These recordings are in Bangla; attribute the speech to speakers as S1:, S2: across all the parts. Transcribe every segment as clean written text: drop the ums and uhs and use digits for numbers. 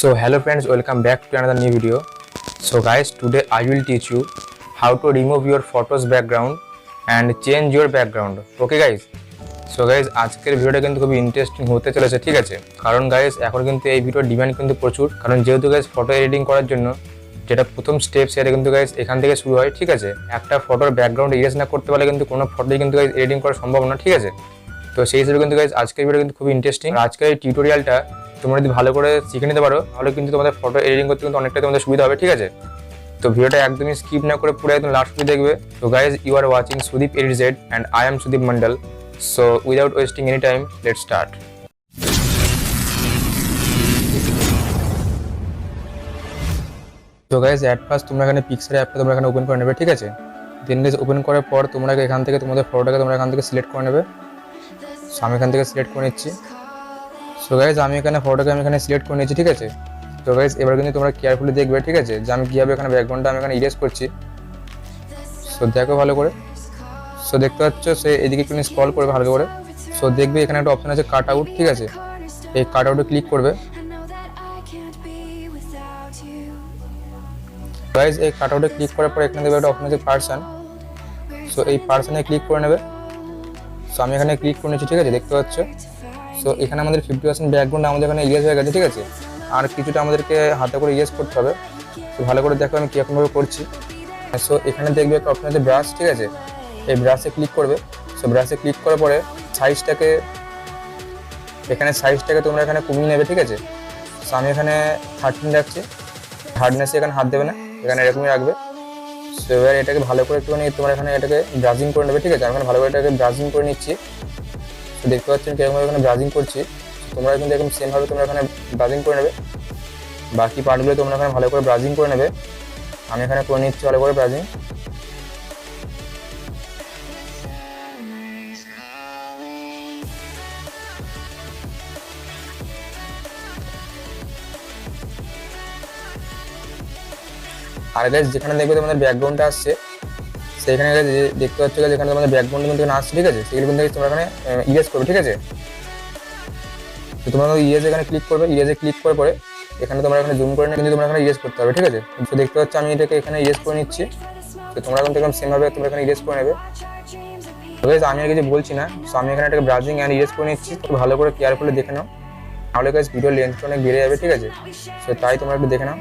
S1: So hello friends, welcome back to another new video. So guys, today I will teach you how to remove your photos background and change your background. Okay guys? So guys, আজকের ভিডিওটা কিন্তু খুবই ইন্টারেস্টিং হতে চলেছে, ঠিক আছে? কারণ গাইস এখন কিন্তু এই ভিডিওর ডিমান্ড কিন্তু প্রচুর, কারণ যেহেতু গাইস ফটো এডিটিং করার জন্য যেটা প্রথম স্টেপ সেটা কিন্তু গাইস এখান থেকে শুরু হয়, ঠিক আছে? একটা ফটোর ব্যাকগ্রাউন্ড ইরেজ না করতে পারলে কিন্তু কোনো ফটোই কিন্তু গাইস এডিটিং করা সম্ভব না, ঠিক আছে? তো সেই হিসেবে কিন্তু গাইস আজকের ভিডিও কিন্তু খুবই ইন্টারেস্টিং। আজকের এই টিউটোরিয়ালটা তোমরা যদি ভালো করে শিখে নিতে পারো তাহলে কিন্তু তোমাদের ফটো এডিটিং করতে কিন্তু অনেকটাই তোমাদের সুবিধা হবে, ঠিক আছে? তো ভিডিওটা একদমই স্কিপ না করে পুরো একদম লাস্ট অবধি দেখবে। তো guys, you are watching Sudip edit Z and I am Sudip Mondal. So without wasting any time, let's start. তো গাইস, অ্যাট ফার্স্ট তোমরা এখানে পিক্সার অ্যাপটা তোমরা এখানে ওপেন করে নেবে, ঠিক আছে? দেন গাইস ওপেন করার পর তোমরা এখান থেকে তোমাদের ফটোটাকে তোমরা এখান থেকে সিলেক্ট করে নেবে। সো আমি এখান থেকে সিলেক্ট করে নিচ্ছি। সো গাইস, আমি এখানে ফটোটাকে আমি এখানে সিলেক্ট করে নিয়েছি, ঠিক আছে? তো গাইস এবার কিন্তু তোমরা কেয়ারফুলি দেখবে, ঠিক আছে, যে আমি কীভাবে এখানে ব্যাকগ্রাউন্ডটা আমি এখানে ইরেজ করছি। সো দেখো ভালো করে। সো দেখতে পাচ্ছ, সে এদিকে একটু স্ক্রল করবে ভালো করে। সো দেখবে এখানে একটা অপশন আছে কাট আউট, ঠিক আছে? এই কাট আউটে ক্লিক করবে। গাইস এই কাট আউটে ক্লিক করার পর এখানে দেখবে একটা অপশন আছে পার্সন। সো এই পার্সনে ক্লিক করে নেবে। সো আমি এখানে ক্লিক করে নিচ্ছি, ঠিক আছে? দেখতে পাচ্ছ। সো এখানে আমাদের 50% ব্যাকগ্রাউন্ড আমাদের এখানে ইরেজ হয়ে গেছে, ঠিক আছে? আর কিছুটা আমাদেরকে হাতে করে ইরেজ করতে হবে। তো ভালো করে দেখো আমি কীরকমভাবে করছি। সো এখানে দেখবে একটা অপশন আছে ব্রাশ, ঠিক আছে? এই ব্রাশে ক্লিক করবে। সো ব্রাশে ক্লিক করার পরে সাইজটাকে তোমরা এখানে কমিয়ে নেবে, ঠিক আছে? সো আমি এখানে 13 রাখছি। হার্ডনেসে এখানে হাত দেবে না, এখানে এরকমই রাখবে। সো এবার এটাকে ভালো করে একটুখানি তোমরা এখানে এটাকে ব্রাজিং করে নেবে, ঠিক আছে? আমি এখানে ভালো করে এটাকে ব্রাজিং করে নিচ্ছি। তো দেখতে পাচ্ছেন কিরকম এখানে ব্রাজিং করছি। তোমরা কিন্তু এরকম সেমভাবে তোমরা এখানে ব্রাজিং করে নেবে। বাকি পার্টগুলো তোমরা এখানে ভালো করে ব্রাজিং করে নেবে। আমি এখানে করে নিচ্ছি ভালো করে ব্রাজিং। আর গাইস যেখানে দেখবে তোমাদের ব্যাকগ্রাউন্ডটা আসছে সেখানে দেখতে পাচ্ছ যেখানে তোমাদের ব্যাকগ্রাউন্ড কিন্তু আসছে, ঠিক আছে? সেগুলো কিন্তু তোমরা এখানে ইরেজ করবে, ঠিক আছে? তো তোমরা ইরেজ এখানে ক্লিক করবে। ইরেজে ক্লিক করার পরে এখানে তোমরা এখানে জুম করে নিয়ে কিন্তু তোমরা এখানে ইরেজ করতে হবে, ঠিক আছে? তো দেখতে পাচ্ছ আমি এটাকে এখানে ইরেজ করে নিচ্ছি। তো তোমরা কিন্তু এরকম সেমভাবে তোমরা এখানে ইরেজ করে নেবে। তো গাইস আমি আর কিছু বলছি না। সো আমি এখানে এটাকে ব্রাউজিং অ্যান্ড ইরেজ করে নিচ্ছি। তো ভালো করে কেয়ারফুলি দেখে নাও, নাহলে গাইস ভিডিও লেন্থটা অনেক বেড়ে যাবে, ঠিক আছে? সো তাই তোমরা একটু দেখে নাও।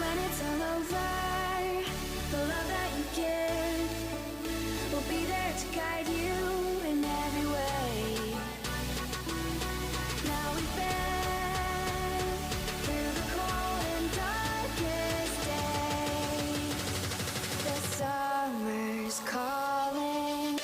S1: When it's all over, the love that you give will be there to guide you in every way. Now we've been through the cold and darkest days. The summer's calling.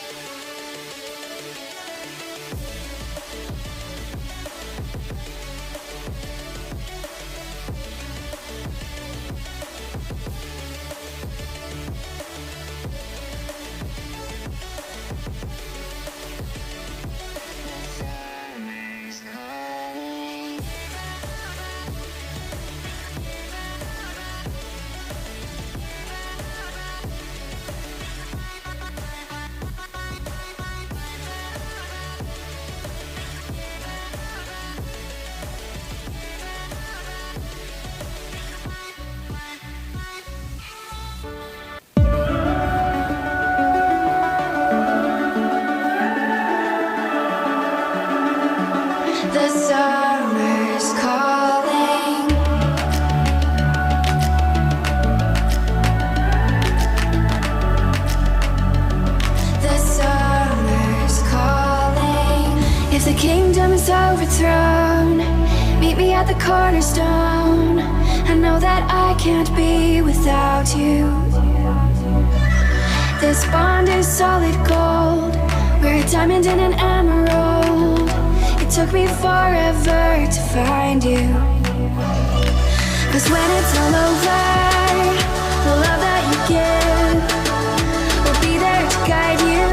S1: The summer's calling. The summer's calling. If the kingdom is overthrown, meet me at the cornerstone. I know that I can't be without you. This bond is solid gold. We're a diamond and an emerald. It took me forever to find you. 'Cause when it's all over, the love that you give will be there to guide you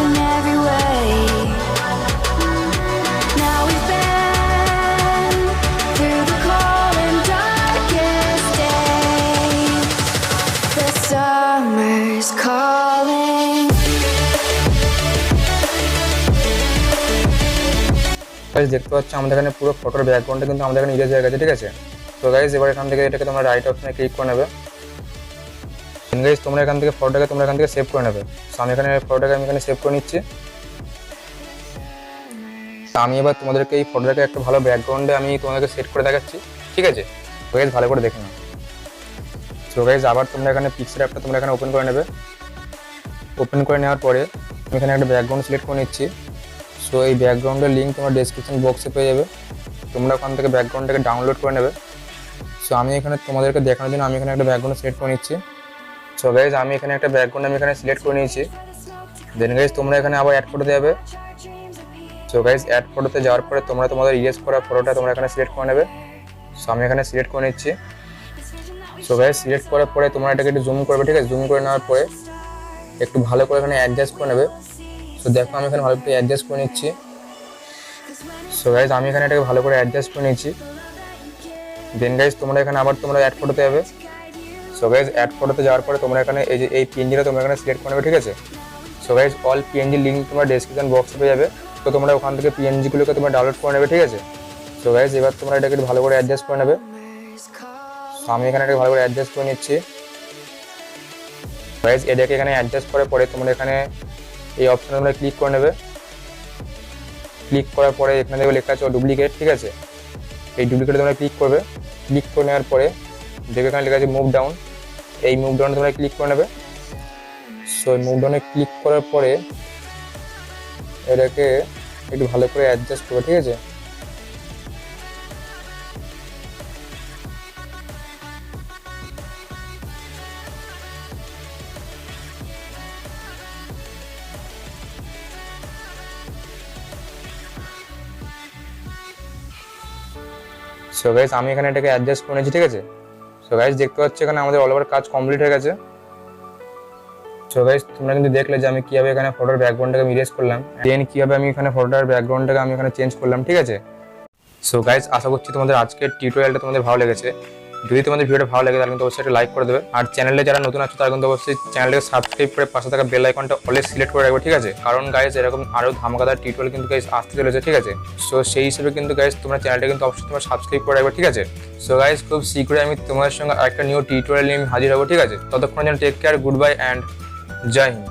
S1: in every way. Now we've been through the cold and darkest days. The summer's calling. Guys দেখতে পাচ্ছ আমাদের এখানে পুরো ফটোর ব্যাকগ্রাউন্ডটা কিন্তু আমাদের এখানে ইরেজ হয়ে গেছে, ঠিক আছে। তো গাইস এবার এখান থেকে এটাকে তোমরা রাইট অপশনে ক্লিক করে নেবে। গাইস তোমরা এখান থেকে ফটোটাকে সেভ করে নেবে। তো আমি এখানে ফটোটাকে সেভ করে নিচ্ছি। আমি এবার তোমাদেরকে এই ফটোটাকে একটা ভালো ব্যাকগ্রাউন্ডে আমি তোমাদেরকে সেট করে দেখাচ্ছি, ঠিক আছে। তো গাইস ভালো করে দেখে নাও। তো গাইস আবার তোমরা এখানে পিক্সার অ্যাপটা তোমরা এখানে ওপেন করে নেবে। ওপেন করে নেওয়ার পরে আমি এখানে একটা ব্যাকগ্রাউন্ড সিলেক্ট করে নিচ্ছি। সো এই ব্যাকগ্রাউন্ডের লিঙ্ক তোমার ডেসক্রিপশন বক্সে পেয়ে যাবে। তোমরা ওখান থেকে ব্যাকগ্রাউন্ডটাকে ডাউনলোড করে নেবে। সো আমি এখানে তোমাদেরকে দেখানোর জন্য আমি এখানে একটা ব্যাকগ্রাউন্ড সিলেক্ট করে নিচ্ছি। সো গাইস আমি এখানে একটা ব্যাকগ্রাউন্ড সিলেক্ট করে নিয়েছি। দেন গাইস তোমরা এখানে আবার অ্যাড ফটোতে যাবে। সো গাইস অ্যাড ফটোতে যাওয়ার পরে তোমরা তোমাদের ইরেজ করা ফটোটা তোমরা এখানে সিলেক্ট করে নেবে। সো আমি এখানে সিলেক্ট করে নিচ্ছি। সো গাইস সিলেক্ট করার পরে তোমরা এটাকে একটু জুম করবে, ঠিক আছে। জুম করে নেওয়ার পরে একটু ভালো করে এখানে অ্যাডজাস্ট করে নেবে। সো দেখো আমি এখানে ভালো করে অ্যাডজাস্ট করে নিচ্ছি। সো গাইস আমি এখানে এটাকে ভালো করে অ্যাডজাস্ট করে নিচ্ছি। দেন গাইস তোমরা এখানে আবার তোমরা অ্যাড ফটোতে যাবে। সো গাইস অ্যাড ফটোতে যাওয়ার পরে তোমরা এখানে এই যে এই পিএনজিটা তোমরা এখানে সিলেক্ট করে নেবে, ঠিক আছে। So guys all PNG link তোমার ডেসক্রিপশন বক্সে পেয়ে যাবে। তো তোমরা ওখান থেকে পিএনজিগুলোকে তোমরা ডাউনলোড করে নেবে, ঠিক আছে। সো গাইস এবার তোমরা এটাকে ভালো করে অ্যাডজাস্ট করে নেবে। সো আমি এখানে এটাকে ভালো করে অ্যাডজাস্ট করে নিচ্ছি। গাইস এটাকে এখানে অ্যাডজাস্ট করার পরে তোমরা এখানে এই অপশনে তোমরা ক্লিক করে নেবে। ক্লিক করার পরে এখানে দেখবে লেখা আছে ডুপ্লিকেট, ঠিক আছে। এই ডুপ্লিকেটে তোমরা ক্লিক করবে। ক্লিক করে নেওয়ার পরে দেখবে এখানে লেখা আছে মুভ ডাউন। এই মুভ ডাউনে তোমরা ক্লিক করে নেবে। সো এই মুভ ডাউনে ক্লিক করার পরে এটাকে একটু ভালো করে অ্যাডজাস্ট করবে, ঠিক আছে। সো গাইস আমি এখানে এটাকে অ্যাডজাস্ট করে নিয়েছি, ঠিক আছে। সো গাইস দেখতে পাচ্ছ এখানে আমাদের অল ওভার কাজ কমপ্লিট হয়ে গেছে। সো গাইস তোমরা কিন্তু দেখলে যে আমি কিভাবে এখানে ফটোর ব্যাকগ্রাউন্ডটাকে ইরেজ করলাম, দেন কিভাবে আমি এখানে ফটোটার ব্যাকগ্রাউন্ডটাকে আমি এখানে চেঞ্জ করলাম, ঠিক আছে। সো গাইস আশা করছি তোমাদের আজকের টিউটোরিয়ালটা তোমাদের ভালো লেগেছে। যদি তোমাদের ভিডিওটা ভালো লাগে তাহলে কিন্তু অবশ্যই একটা লাইক করে দেবে। আর চ্যানেলে যারা নতুন আছে তারা কিন্তু অবশ্যই চ্যানেলটাকে সাবস্ক্রাইব করে পাশে থাকা বেল আইকনটা অলওয়েজ সিলেক্ট করে রাখবে, ঠিক আছে। কারণ গাইস এরকম আরও ধামাকাদার টিউটোরিয়াল কিন্তু গাইস আসতে চলেছে, ঠিক আছে। সো সেই হিসেবে কিন্তু গাইস তোমরা চ্যানেলটা কিন্তু অবশ্যই তোমরা সাবস্ক্রাইব করে রাখবে, ঠিক আছে। সো গাইস খুব শীঘ্রই আমি তোমাদের সঙ্গে আরেকটা নিউ টিউটোরিয়াল নিয়ে হাজির হবো, ঠিক আছে। ততক্ষণ যেন take care, good bye and Jai Hind.